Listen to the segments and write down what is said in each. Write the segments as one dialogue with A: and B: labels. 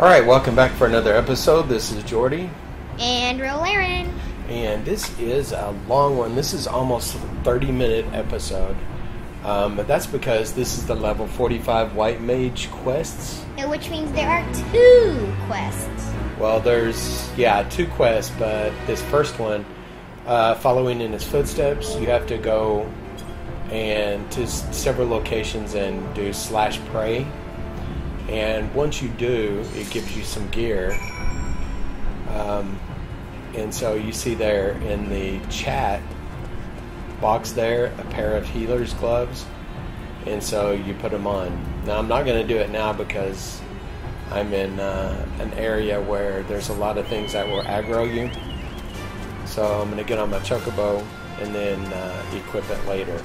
A: Alright, welcome back for another episode. This is Geordi.
B: And Ro Aaron.
A: And this is a long one. This is almost a 30-minute episode. But that's because this is the level 45 White Mage quests.
B: Which means there are 2 quests.
A: Well, there's, two quests, but this first one, following in his footsteps, you have to go and to several locations and do /pray. And once you do, it gives you some gear. And so you see there in the chat box there a pair of healer's gloves. And so you put them on. Now I'm not going to do it now because I'm in an area where there's a lot of things that will aggro you. So I'm going to get on my chocobo and then equip it later.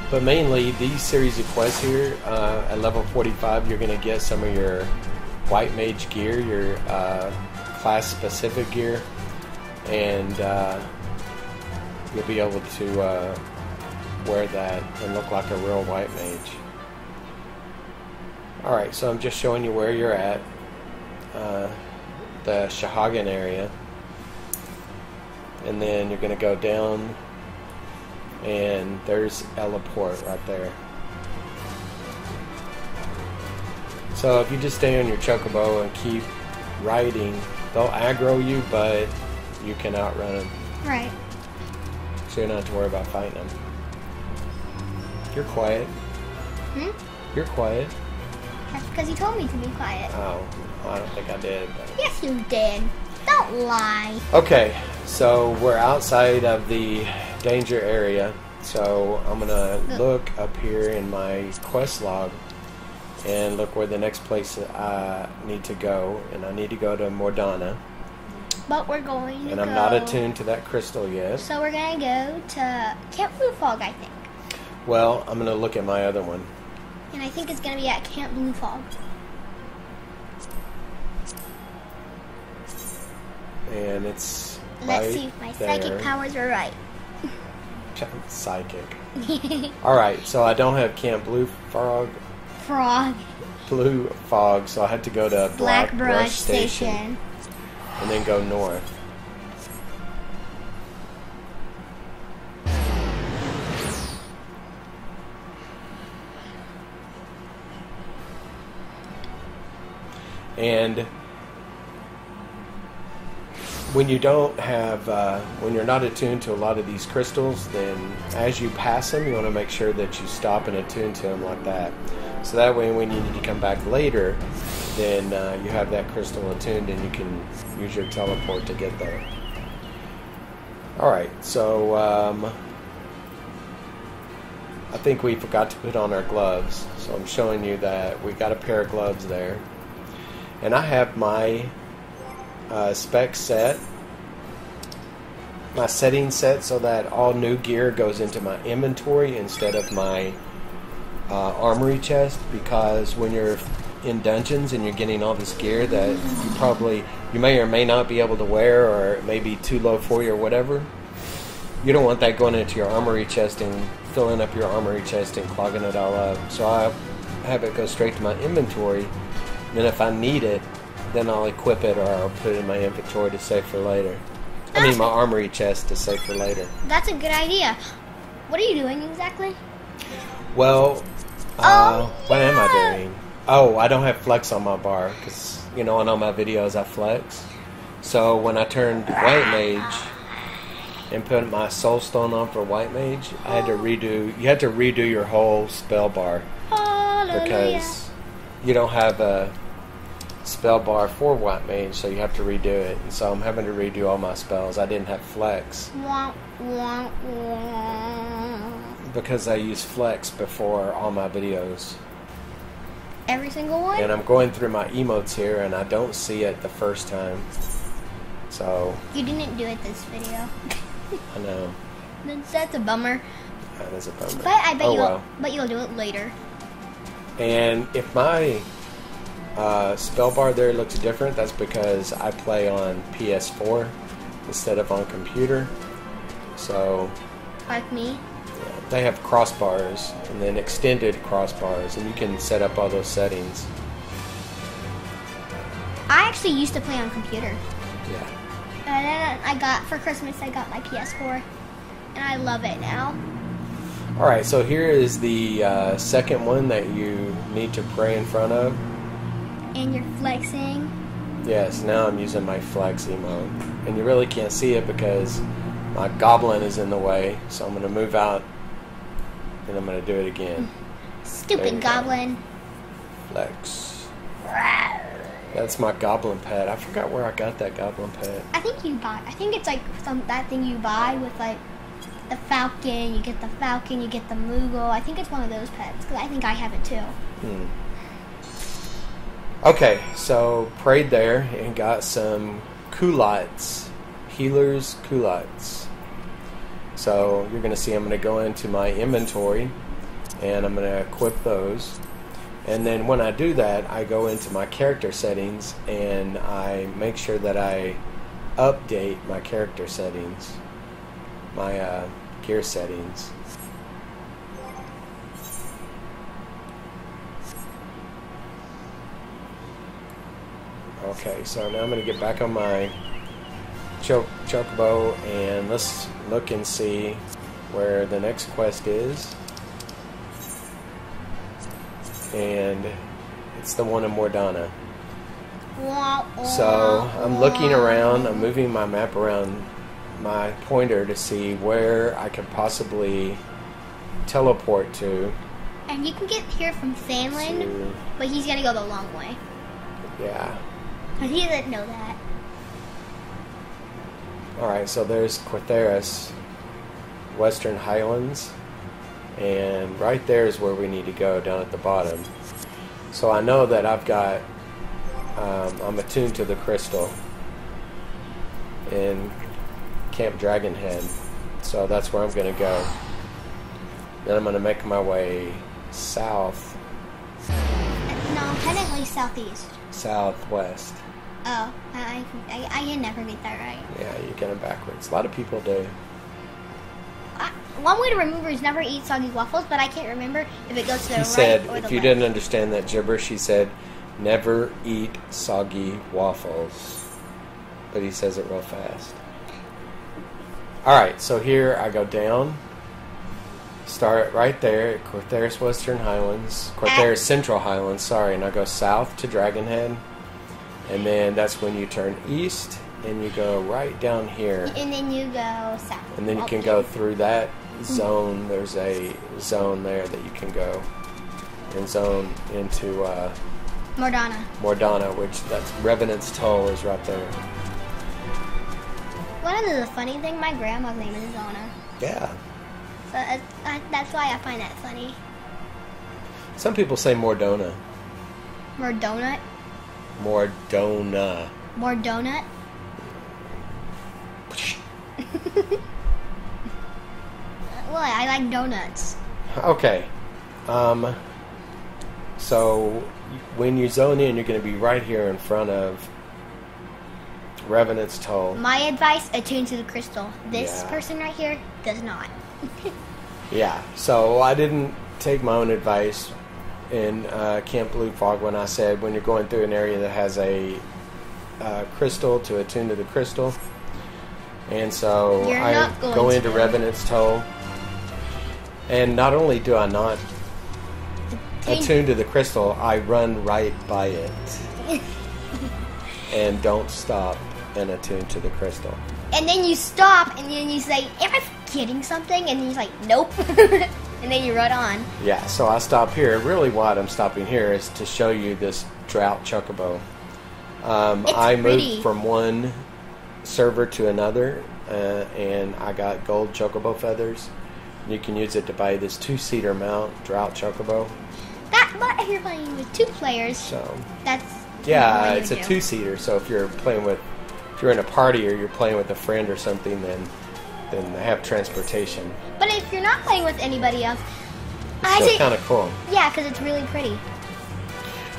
A: But mainly, these series of quests here, at level 45, you're going to get some of your White Mage gear, your class-specific gear, and you'll be able to wear that and look like a real White Mage. Alright, so I'm just showing you where you're at, the Shahagan area, and then you're going to go down. And there's Elaport right there. So if you just stay on your chocobo and keep riding, they'll aggro you, but you can outrun them.
B: Right.
A: So you don't have to worry about fighting them. You're quiet. You're quiet.
B: That's because you told me to be quiet.
A: Oh, I don't think I did. But...
B: Yes, you did. Don't lie.
A: Okay, so we're outside of the danger area, so I'm gonna look up here in my quest log and look where the next place I need to go, and I need to go to Mordana.
B: But we're going to
A: and I'm not attuned to that crystal yet.
B: So we're gonna go to Camp Blue Fog, I think.
A: Well, I'm gonna look at my other one.
B: And I think it's gonna be at Camp Blue Fog.
A: And it's
B: Let's see if my psychic powers are right.
A: Psychic. Alright, so I don't have Camp Blue Fog. Blue Fog, so I had to go to Black Brush Station. And then go north. And when you don't have, when you're not attuned to a lot of these crystals, then as you pass them, you want to make sure that you stop and attune to them like that. So that way when you need to come back later, then you have that crystal attuned and you can use your teleport to get there. Alright, so I think we forgot to put on our gloves. So I'm showing you that we got a pair of gloves there. And I have my spec set, my settings set so that all new gear goes into my inventory instead of my armory chest, because when you're in dungeons and you're getting all this gear that you may or may not be able to wear, or it may be too low for you or whatever, you don't want that going into your armory chest and filling up your armory chest and clogging it all up. So I have it go straight to my inventory. Then if I need it, then I'll equip it, or I'll put it in my inventory to save for later. I mean my armory chest to save for later.
B: That's a good idea. What are you doing exactly?
A: Well, what am I doing? Oh, I don't have flex on my bar, because, you know, on all my videos I flex. So when I turned White Mage and put my soul stone on for White Mage, I had to redo, you had to redo your whole spell bar. Because you don't have a spell bar for White Mage, so you have to redo it. And so I'm having to redo all my spells. I didn't have flex. Because I use flex before all my videos.
B: Every single one?
A: And I'm going through my emotes here and I don't see it the first time. So
B: you didn't do it this video.
A: I know.
B: That's a bummer.
A: That is a bummer.
B: But I bet but you'll do it later.
A: And if my spell bar there looks different, that's because I play on PS4 instead of on computer. So
B: like me.
A: Yeah, they have crossbars and then extended crossbars, and you can set up all those settings.
B: actually used to play on computer.
A: Yeah.
B: And then for Christmas, I got my PS4. And I love it now.
A: Alright, so here is the second one that you need to pray in front of.
B: And you're flexing.
A: Yes, now I'm using my flex mode. And you really can't see it because my goblin is in the way. So I'm going to move out and I'm going to do it again.
B: Stupid goblin.
A: Flex. That's my goblin pet. I forgot where I got that goblin pet.
B: I think it's like that thing you buy with like the falcon. You get the falcon, you get the Moogle. I think it's one of those pets because I think I have it too.
A: Okay, so prayed there and got some culottes, healer's culottes. So you're going to see I'm going to go into my inventory and I'm going to equip those. And then when I do that, I go into my character settings and I make sure that I update my character settings, my gear settings. Okay, so now I'm going to get back on my chocobo and let's look and see where the next quest is. And it's the one in Mordana. So I'm looking around, I'm moving my map around my pointer to see where I could possibly teleport to.
B: And you can get here from Sandland, but he's going to go the long way.
A: Yeah.
B: Because he doesn't know that.
A: Alright, so there's Quatheris, Western Highlands, and right there is where we need to go, down at the bottom. So I know that I've got, I'm attuned to the crystal in Camp Dragonhead, so that's where I'm going to go. Then I'm going to make my way south.
B: No, technically southeast.
A: Southwest.
B: Oh, I can never get that right.
A: Yeah, you get them backwards. A lot of people do.
B: One way to remember is never eat soggy waffles, but I can't remember if it goes to the right
A: said,
B: or the left.
A: if you didn't understand that gibberish, he said, never eat soggy waffles. But he says it real fast. Alright, so here I go down. Start right there at Quatheris Western Highlands. Quatheris Central Highlands, sorry. And I go south to Dragonhead. And then that's when you turn east and you go right down here.
B: And then you go south.
A: And then you can go through that zone. There's a zone there that you can go and zone into Mordana, which that's Revenant's Toll is right there.
B: One of the funny thing, my grandma's name is Zona.
A: Yeah.
B: So that's why I find that funny.
A: Some people say Mordona.
B: Mordonut?
A: Mordona.
B: Mordonut? Well, I like donuts.
A: Okay. So when you zone in, you're going to be right here in front of Revenant's Toll.
B: My advice, attune to the crystal. This person right here does not.
A: Yeah, so I didn't take my own advice in Camp Blue Fog when I said when you're going through an area that has a crystal to attune to the crystal. And so I go into Revenant's Toll. And not only do I not attune to the crystal, I run right by it. And don't stop and attune to the crystal.
B: And then you stop and then you say, am I forgetting something? And then he's like, nope. And then you run on. Yeah,
A: so I stop here. Really what I'm stopping here is to show you this drought chocobo. I moved from one server to another, and I got gold chocobo feathers. You can use it to buy this 2-seater mount, drought chocobo.
B: But if you're playing with 2 players,
A: so
B: that's...
A: Yeah, it's a 2-seater, so if you're playing with... If you're in a party or you're playing with a friend or something, then they have transportation.
B: But if you're not playing with anybody else,
A: it's kind of cool.
B: Yeah, because it's really pretty.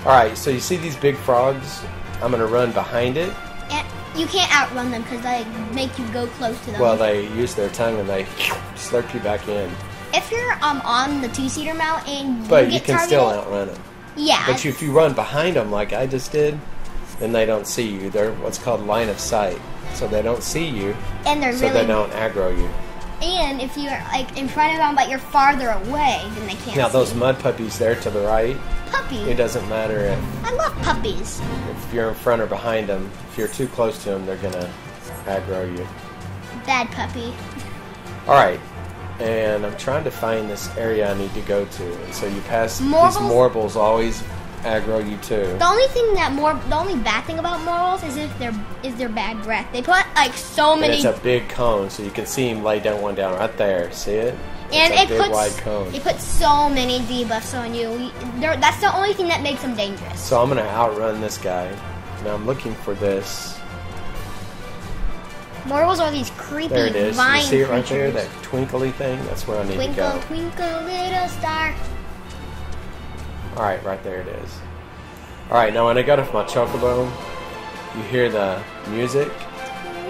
A: Alright, so you see these big frogs? I'm going to run behind it.
B: And you can't outrun them because they make you go close to them.
A: Well, they use their tongue and they slurp you back in.
B: If you're on the 2-seater mount and
A: you can still outrun them.
B: Yeah.
A: But if you run behind them like I just did, then they don't see you. They're what's called line of sight. So they don't see you,
B: And they're
A: so
B: really
A: they don't aggro you.
B: And if you're like in front of them, but you're farther away, then they can't
A: Now
B: see
A: those
B: you.
A: mud puppies there to the right,
B: Puppy.
A: it doesn't matter
B: I love puppies.
A: if you're in front or behind them. If you're too close to them, they're gonna aggro you.
B: Bad puppy.
A: Alright, and I'm trying to find this area I need to go to. And so you pass
B: Morbles?
A: these Morbles always aggro you too.
B: The only thing that the only bad thing about morals is their bad breath. They put like so
A: And
B: many.
A: it's a big cone, so you can see him lay down one down right there. See it?
B: And
A: it's a
B: it
A: big wide cone.
B: They put so many debuffs on you. That's the only thing that makes them dangerous.
A: So I'm gonna outrun this guy. Now I'm looking for this.
B: Mortals are these creepy
A: There it is. You
B: vine
A: see it right there?
B: creatures.
A: That twinkly thing? That's where I need to
B: Twinkle,
A: go.
B: twinkle, little star.
A: Alright, right there it is. Alright, now when I got off my chocobo, you hear the music.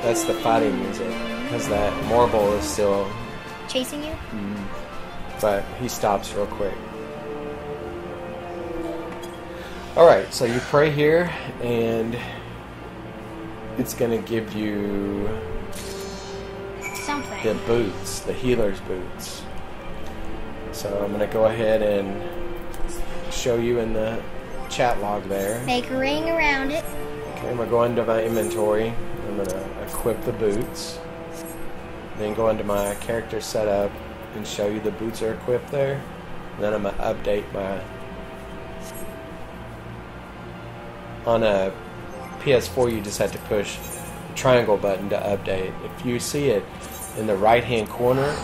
A: That's the fighting music. Because that Morble is still...
B: Chasing you?
A: But he stops real quick. Alright, so you pray here, and it's going to give you
B: Something.
A: the boots, the healer's boots. So I'm going to go ahead and show you in the chat log there.
B: Make a ring around it.
A: Okay, I'm going to go into my inventory. I'm going to equip the boots. Then go into my character setup and show you the boots are equipped there. And then I'm going to update my... On a PS4, you just have to push the triangle button to update. If you see it in the right-hand corner,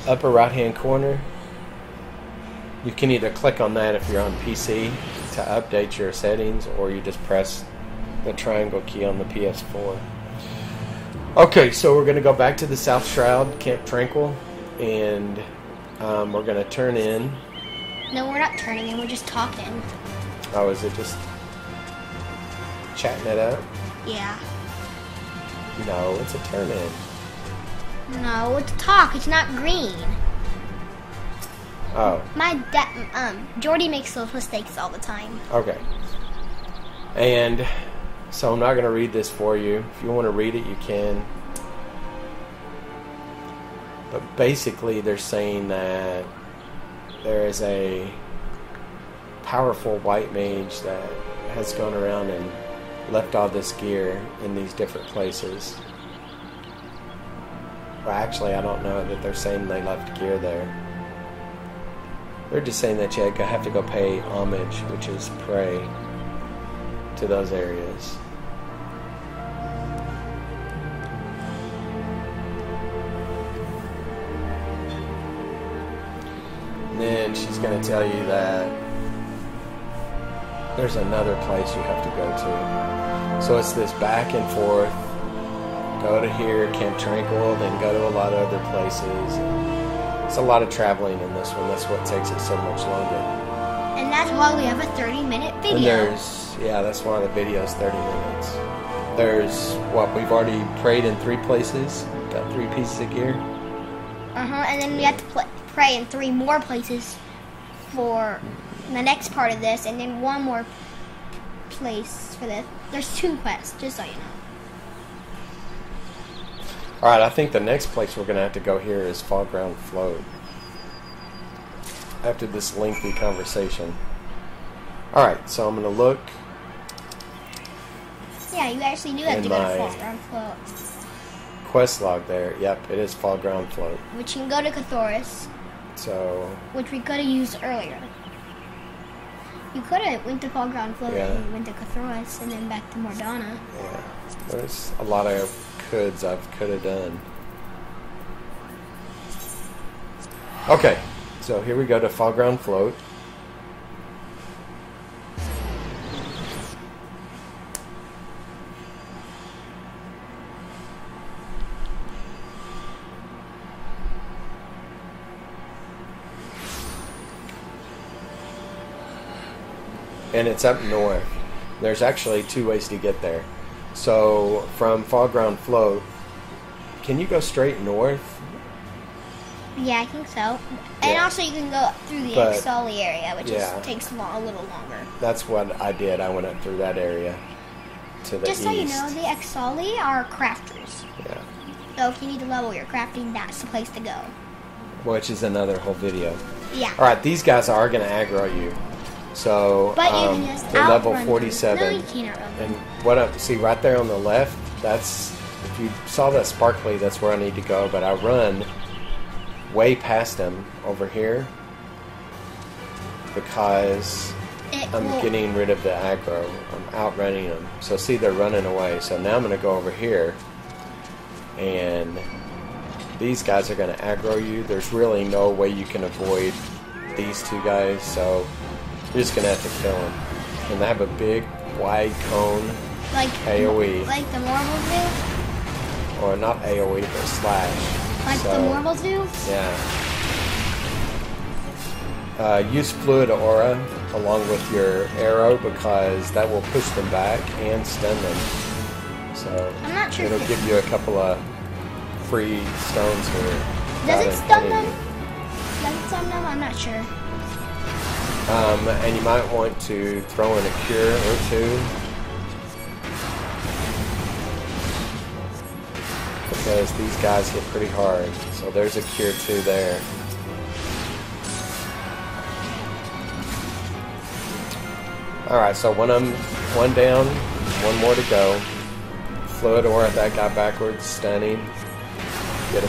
A: upper right-hand corner, you can either click on that if you're on PC to update your settings, or you just press the triangle key on the PS4. Okay, so we're going to go back to the South Shroud, Camp Tranquil, and we're going to turn in.
B: No, we're not turning in. We're just talking.
A: Oh, is it just chatting it up?
B: Yeah.
A: No, it's a turn in.
B: No, it's talk. It's not green.
A: Oh,
B: Geordi makes those mistakes all the time.
A: okay. And so I'm not going to read this for you. If you want to read it, you can. But basically, they're saying that there is a powerful white mage that has gone around and left all this gear in these different places. Well, actually, I don't know that they're saying they left gear there. They're just saying that you have to go pay homage, which is pray, to those areas. And then she's going to tell you that there's another place you have to go to. So it's this back and forth. Go to here, Camp Tranquil, then go to a lot of other places. It's a lot of traveling in this one. That's what takes it so much longer.
B: And that's why we have a 30-minute video.
A: And that's why the video's 30 minutes. There's, we've already prayed in 3 places. Got 3 pieces of gear.
B: And then we have to pray in 3 more places for the next part of this, and then 1 more place for this. There's 2 quests, just so you know.
A: Alright, I think the next place we're going to have to go here is Fall Ground Float. After this lengthy conversation. Alright, so I'm going to look.
B: Yeah, you actually do have to go to Fall Ground Float.
A: Quest log there. Yep, it is Fall Ground Float.
B: Which you can go to Cathoris.
A: So...
B: Which we could have used earlier. You could have went to Fall Ground Float and went to Cathoris and then back to Mordana.
A: Yeah, there's a lot of could have done. Okay, so here we go to Fall Ground Float. And it's up north. There's actually 2 ways to get there. So, from Fall Ground Float, can you go straight north?
B: Yeah, I think so. And also you can go through the XIV area, which takes a little longer.
A: That's what I did. I went up through that area. to the
B: Just
A: east.
B: so you know, the XIV are crafters.
A: Yeah.
B: So if you need to level your crafting, that's the place to go.
A: Which is another whole video.
B: Yeah.
A: Alright, these guys are going to aggro you. So,
B: But you can just
A: they're level
B: outrun them.
A: 47.
B: No, you can't outrun them.
A: And what I see right there on the left, that's, if you saw that sparkly, that's where I need to go. But I run way past them over here because I'm getting rid of the aggro. I'm outrunning them. So see, they're running away. So now I'm going to go over here, and these guys are going to aggro you. There's really no way you can avoid these two guys, so you're just going to have to kill them. And they have a big, wide cone,
B: Like
A: AoE.
B: Like the marbles do?
A: Or not AoE, but slash.
B: Like
A: So,
B: the marbles do?
A: Yeah. Use Fluid Aura along with your arrow because that will push them back and stun them. So
B: I'm not sure
A: it'll
B: if
A: give you a couple of free stones here.
B: Does it
A: without
B: stun
A: hitting
B: them?
A: you.
B: Does it stun them? I'm not sure.
A: And you might want to throw in a cure or two. Because these guys hit pretty hard. So there's a cure 2 there. Alright, so one down, one more to go. Fluid Aura that guy backwards, stunning. Get a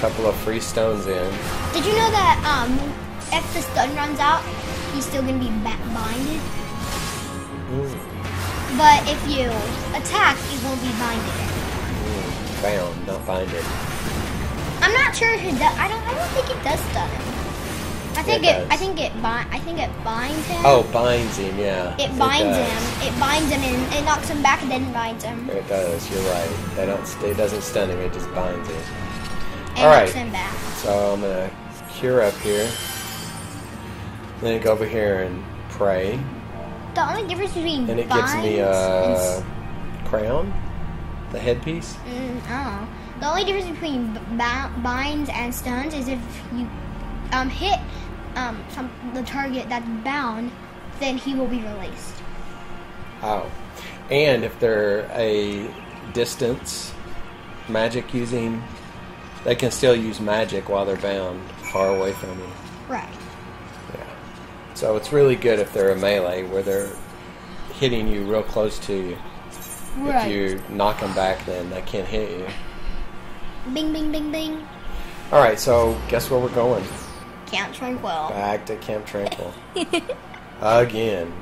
A: couple of free stones in.
B: Did you know that if the stun runs out, he's still gonna be binded? But if you attack, it won't be binded.
A: Bound, not binded.
B: I'm not sure if it does. I don't think it does stun him. I think it binds him.
A: Oh, binds him, yeah.
B: It binds
A: does.
B: him. It binds him and it knocks him back and then binds him.
A: It does, you're right. It doesn't stun him, it just binds him.
B: And
A: Alright,
B: knocks him back.
A: so I'm going to cure up here. Then go over here and pray.
B: The only difference between
A: And it
B: binds
A: gives me a crown, the headpiece.
B: Oh. The only difference between binds and stuns is if you hit the target that's bound, then he will be released.
A: Oh. And if they're a distance magic using, they can still use magic while they're bound far away from you.
B: Right.
A: Yeah. So it's really good if they're a melee where they're hitting you real close to you.
B: Right.
A: If you knock them back, then they can't hit you.
B: Bing, bing, bing, bing.
A: Alright, so guess where we're going?
B: Camp Tranquil.
A: Back to Camp Tranquil. Again.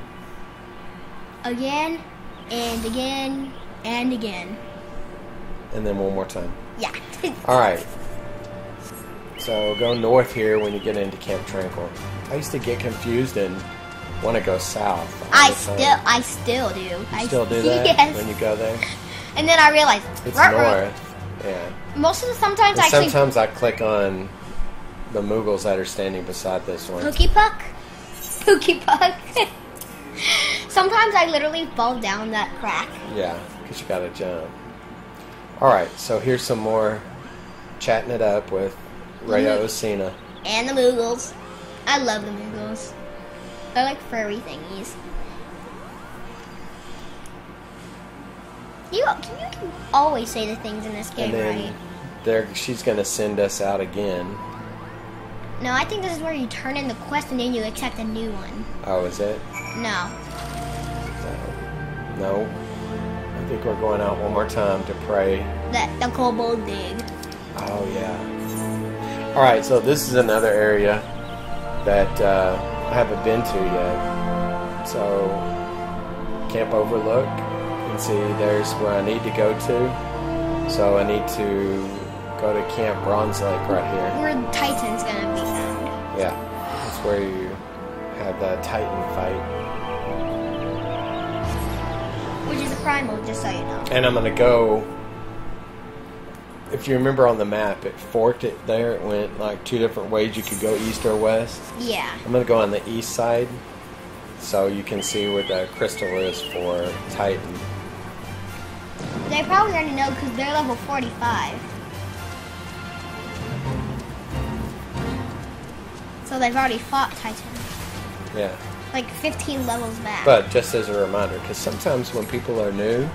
B: Again, and again, and again.
A: And then one more time.
B: Yeah.
A: Alright. So go north here when you get into Camp Tranquil. I used to get confused and want to go south.
B: I still do.
A: You still do that
B: Yes.
A: when you go there?
B: And then I realized
A: It's
B: ruh-roh.
A: north. Yeah.
B: Most of the sometimes
A: And
B: I actually
A: sometimes I click on the Moogles that are standing beside this one.
B: Pookie Puck. Pookie Puck. Sometimes I literally fall down that crack.
A: Yeah, because you gotta jump. Alright, so here's some more chatting it up with Raya Osina.
B: And the Moogles. I love the Moogles. They're like furry thingies. You can always say the things in this game,
A: And
B: right?
A: then she's gonna send us out again.
B: No, I think this is where you turn in the quest and then you accept a new one.
A: Oh, is it?
B: No.
A: No. I think we're going out one more time to pray.
B: The kobold dig.
A: Oh, yeah. Alright, so this is another area that I haven't been to yet. So, Camp Overlook. You can see there's where I need to go to. So I need to go to Camp Bronze Lake right here.
B: Where Titan's gonna be found.
A: Yeah, that's where you have the Titan fight.
B: Which is a primal, just so you know.
A: And I'm gonna go. If you remember on the map, it forked it there. It went like 2 different ways. You could go east or west.
B: Yeah.
A: I'm gonna go on the east side, so you can see where the crystal is for Titan.
B: They probably already know because they're level 45. So they've already fought Titan.
A: Yeah.
B: like 15 levels back.
A: But just as a reminder, because sometimes when people are new,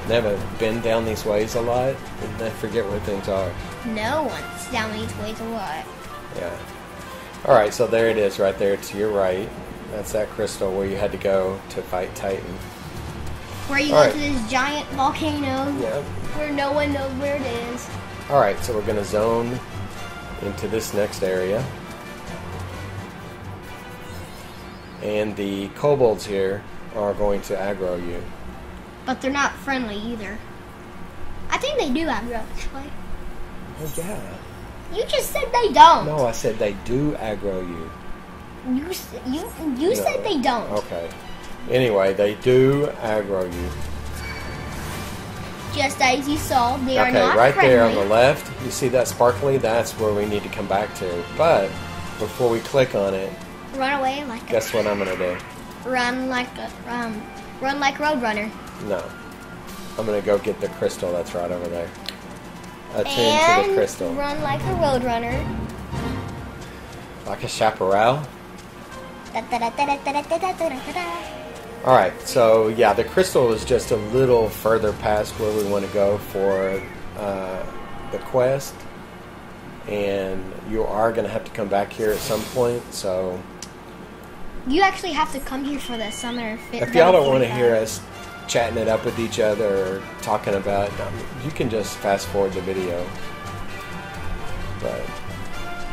A: they haven't been down these ways a lot, and they forget where things are.
B: No one's down these ways a lot.
A: Yeah. Alright, so there it is right there to your right. That's that crystal where you had to go to fight Titan.
B: Where you go to this giant volcano.
A: Yep.
B: Where no one knows where it is.
A: Alright, so we're going to zone into this next area. And the kobolds here are going to aggro you.
B: But they're not friendly either. I think they do aggro, actually.
A: Oh, yeah.
B: You just said they don't.
A: No, I said they do aggro you.
B: You said they don't.
A: Okay. Anyway, they do aggro you.
B: Just as you saw, they are
A: Okay,
B: not
A: right
B: friendly.
A: there on the left, you see that sparkly? That's where we need to come back to. But before we click on it,
B: Run away like
A: guess what I'm gonna do?
B: run like Roadrunner.
A: No, I'm gonna go get the crystal that's right over there. Attune to
B: And
A: the crystal,
B: run like a Roadrunner.
A: like a chaparral.
B: Da-da-da-da-da-da-da-da-da-da.
A: All right, so yeah, the crystal is just a little further past where we want to go for the quest, and you are going to have to come back here at some point. So
B: You actually have to come here for the summer fit.
A: if y'all don't want to hear us chatting it up with each other or talking about, you can just fast forward the video. But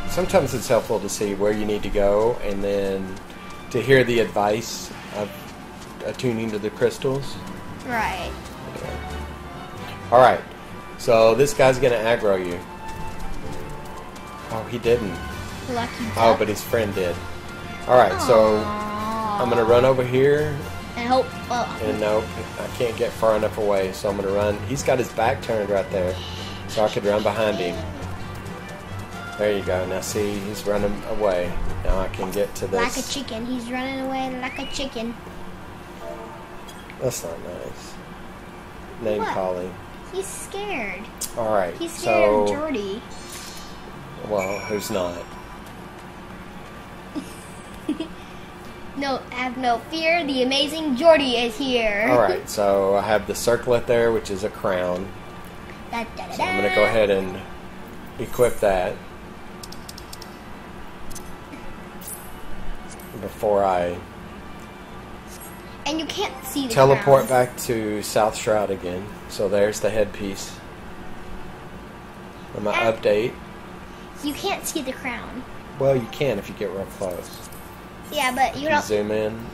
A: sometimes it's helpful to see where you need to go, and then to hear the advice of attuning to the crystals.
B: Right.
A: Alright, so this guy's gonna aggro you. Oh, he didn't.
B: Lucky
A: Oh,
B: duck.
A: but his friend did. Alright, so I'm gonna run over here,
B: And hope.
A: and nope, I can't get far enough away, so I'm gonna run. He's got his back turned right there, so I could run behind him. There you go. Now see, he's running away. Now I can get to this.
B: Like a chicken. He's running away like a chicken.
A: That's not nice. Name
B: What?
A: calling.
B: He's scared.
A: Alright,
B: He's scared
A: so...
B: of Geordi.
A: Well, who's not?
B: No, have no fear. The amazing Geordi is here.
A: Alright, so I have the circlet there, which is a crown.
B: Da, da, da,
A: So I'm going to go ahead and equip that before I
B: And you can't see the
A: teleport
B: ground.
A: back to South Shroud again. So there's the headpiece. I'm going to
B: And-
A: update.
B: You can't see the crown.
A: Well, you can if you get real close.
B: Yeah, but you
A: You
B: don't.
A: zoom in.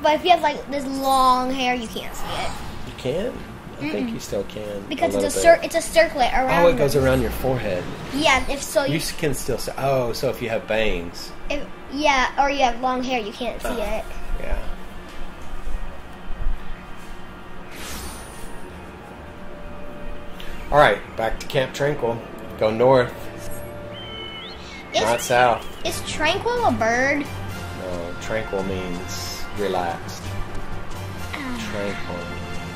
B: But if you have like this long hair, you can't see it
A: You can. I think you still can.
B: because
A: a
B: it's a
A: little bit.
B: it's a circlet around.
A: Oh, it goes
B: them.
A: around your forehead.
B: Yeah, if so,
A: You can still see. Oh, so if you have bangs.
B: yeah, or you have long hair, you can't see it.
A: Yeah. Alright, back to Camp Tranquil. Go north, not south.
B: Is Tranquil a bird?
A: No, tranquil means relaxed. Tranquil.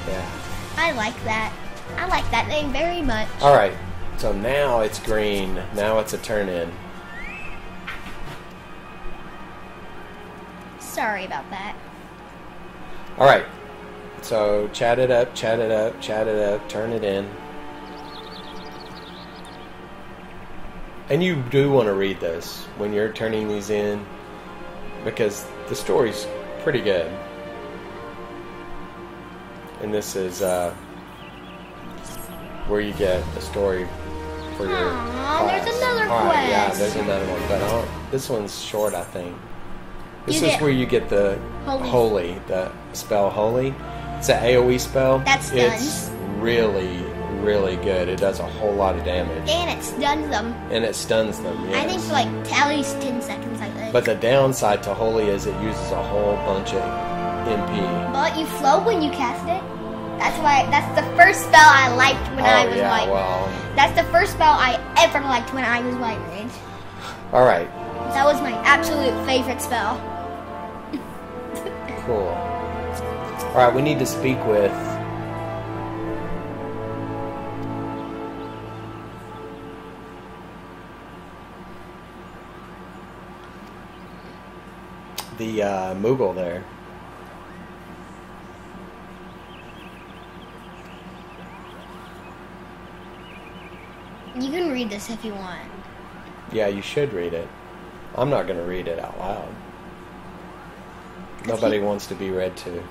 A: Yeah.
B: I like that. I like that name very much.
A: Alright, so now it's green. Now it's a turn in.
B: Sorry about that.
A: Alright, so chat it up, chat it up, chat it up, turn it in. And you do want to read this when you're turning these in, because the story's pretty good. And this is where you get the story for your class.
B: There's another
A: Alright, yeah,
B: quest.
A: there's another one, but this one's short, I think. This
B: You
A: is
B: get
A: where you get the holy, the spell holy. It's an AoE spell.
B: That stuns.
A: It's really, really good. It does a whole lot of damage.
B: And it stuns them.
A: And it stuns them, yes.
B: I think for like at least 10 seconds, I think.
A: But the downside to holy is it uses a whole bunch of MP.
B: But you float when you cast it. That's the first spell I liked when I was
A: yeah,
B: White.
A: well.
B: That's the first spell I ever liked when I was White Mage.
A: Alright,
B: That was my absolute favorite spell.
A: cool. Alright, we need to speak with... the Moogle there.
B: You can read this if you want.
A: Yeah, you should read it. I'm not going to read it out loud. Nobody wants to be read to.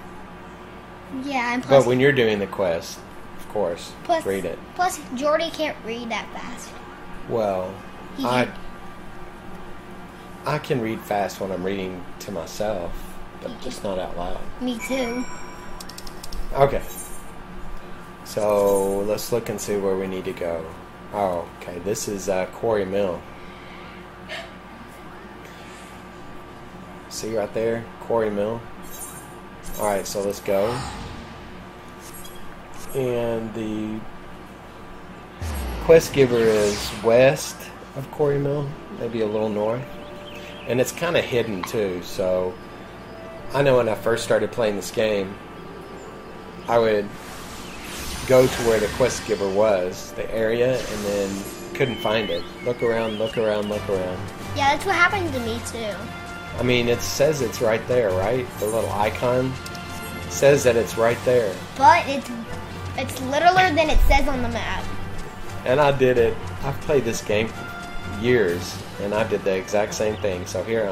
B: Yeah, and plus...
A: But when you're doing the quest, of course, read it.
B: Plus, Geordi can't read that fast.
A: Well, I can read fast when I'm reading to myself, but just not out loud.
B: Me too.
A: Okay. So, let's look and see where we need to go. Oh, okay. This is Quarry Mill. See right there? Quarry Mill. Alright, so let's go. And the quest giver is west of Quarry Mill, maybe a little north. And it's kind of hidden too, so I know when I first started playing this game, I would go to where the quest giver was, the area, and then couldn't find it. Look around, look around, look around.
B: Yeah, that's what happened to me too.
A: I mean, it says it's right there, right? The little icon says that it's right there.
B: But it's littler than it says on the map.
A: And I did it. I've played this game for years, and I did the exact same thing. So here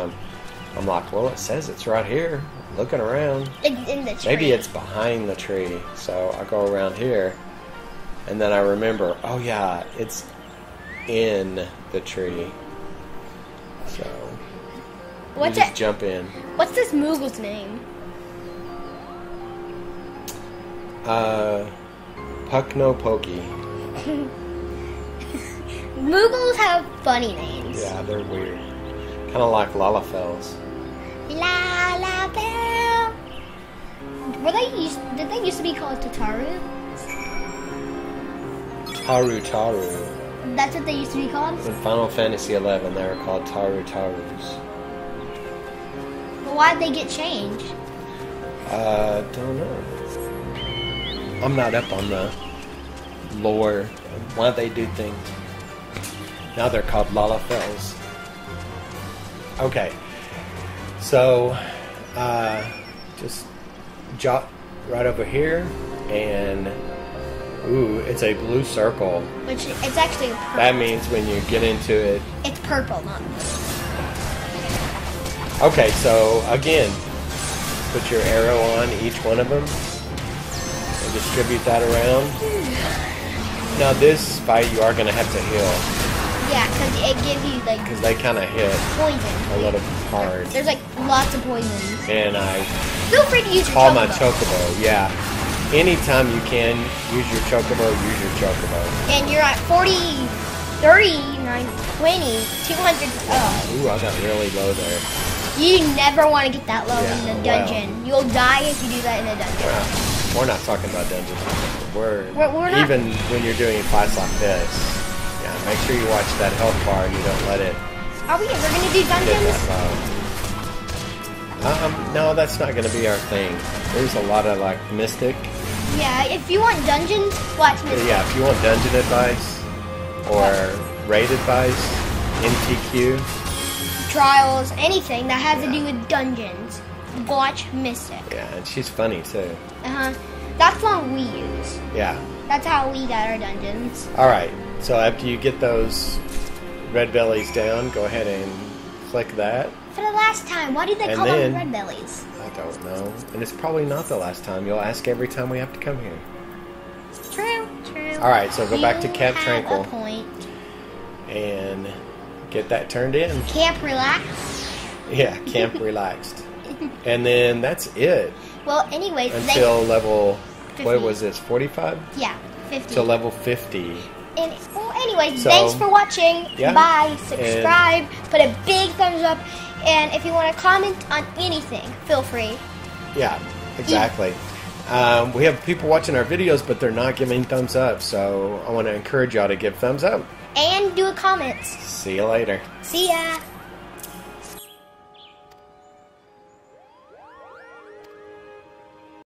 A: I'm like, well, it says it's right here. Looking around.
B: It's in the tree.
A: Maybe it's behind the tree. So I go around here, and then I remember, oh yeah, it's in the tree. So
B: What's
A: just
B: it?
A: jump in.
B: What's this Moogle's name?
A: Puckno Pokey.
B: Moogles have funny names.
A: Yeah, they're weird. Kind of like Lalafels.
B: Lalafell. Did they used to be called Tataru?
A: Taru.
B: That's what they used to be called?
A: In Final Fantasy XI, they were called Tarus.
B: But why'd they get changed?
A: Don't know. I'm not up on the lore, why they do things. Now they're called Lalafels. Okay, so just jot right over here, and ooh, it's a blue circle.
B: Which it's actually purple.
A: That means when you get into it,
B: it's purple, not blue.
A: Okay, so again, put your arrow on each one of them and distribute that around. Now this fight you are going to have to heal.
B: Yeah, because it gives you like...
A: Because they kind of hit
B: poison.
A: a little hard.
B: There's like lots of poisons.
A: And I
B: feel free to use your
A: call
B: chocobo.
A: my chocobo, yeah. Anytime you can, use your chocobo, use your chocobo.
B: And you're at 40, 30, 9, 20, 200...
A: Ooh, I got really low there.
B: You never want to get that low
A: Yeah,
B: in a dungeon.
A: well.
B: You'll die if you do that in a dungeon.
A: We're not talking about dungeons.
B: We're not.
A: Even when you're doing fights like this, yeah, make sure you watch that health bar and you don't let it
B: Are we ever going to do
A: get
B: dungeons?
A: that low. No, that's not going to be our thing. There's a lot of like mystic.
B: Yeah, if you want dungeons, watch Mystic.
A: Yeah, if you want dungeon advice or raid advice, MTQ.
B: Trials, anything that has to do with dungeons, watch Mystic.
A: Yeah, and she's funny too.
B: That's what we use.
A: Yeah.
B: That's how we got our dungeons.
A: Alright, so after you get those red bellies down, go ahead and click that.
B: For the last time, why did they call them red bellies?
A: I don't know. And it's probably not the last time. You'll ask every time we have to come here.
B: True, true.
A: Alright, so go back to Camp
B: You
A: Tranquil.
B: have a point.
A: And get that turned in.
B: Camp Relax.
A: Yeah, Camp Relaxed. And then that's it.
B: Well, anyways,
A: until level,
B: 50.
A: what was this, 45?
B: Yeah, 50.
A: To level 50.
B: And, well, anyways,
A: So,
B: thanks for watching.
A: yeah,
B: Bye. Subscribe. Put a big thumbs up. And if you want to comment on anything, feel free.
A: Yeah, exactly. We have people watching our videos, but they're not giving thumbs up. So I want to encourage y'all to give thumbs up.
B: And do a comment.
A: See you later.
B: See ya.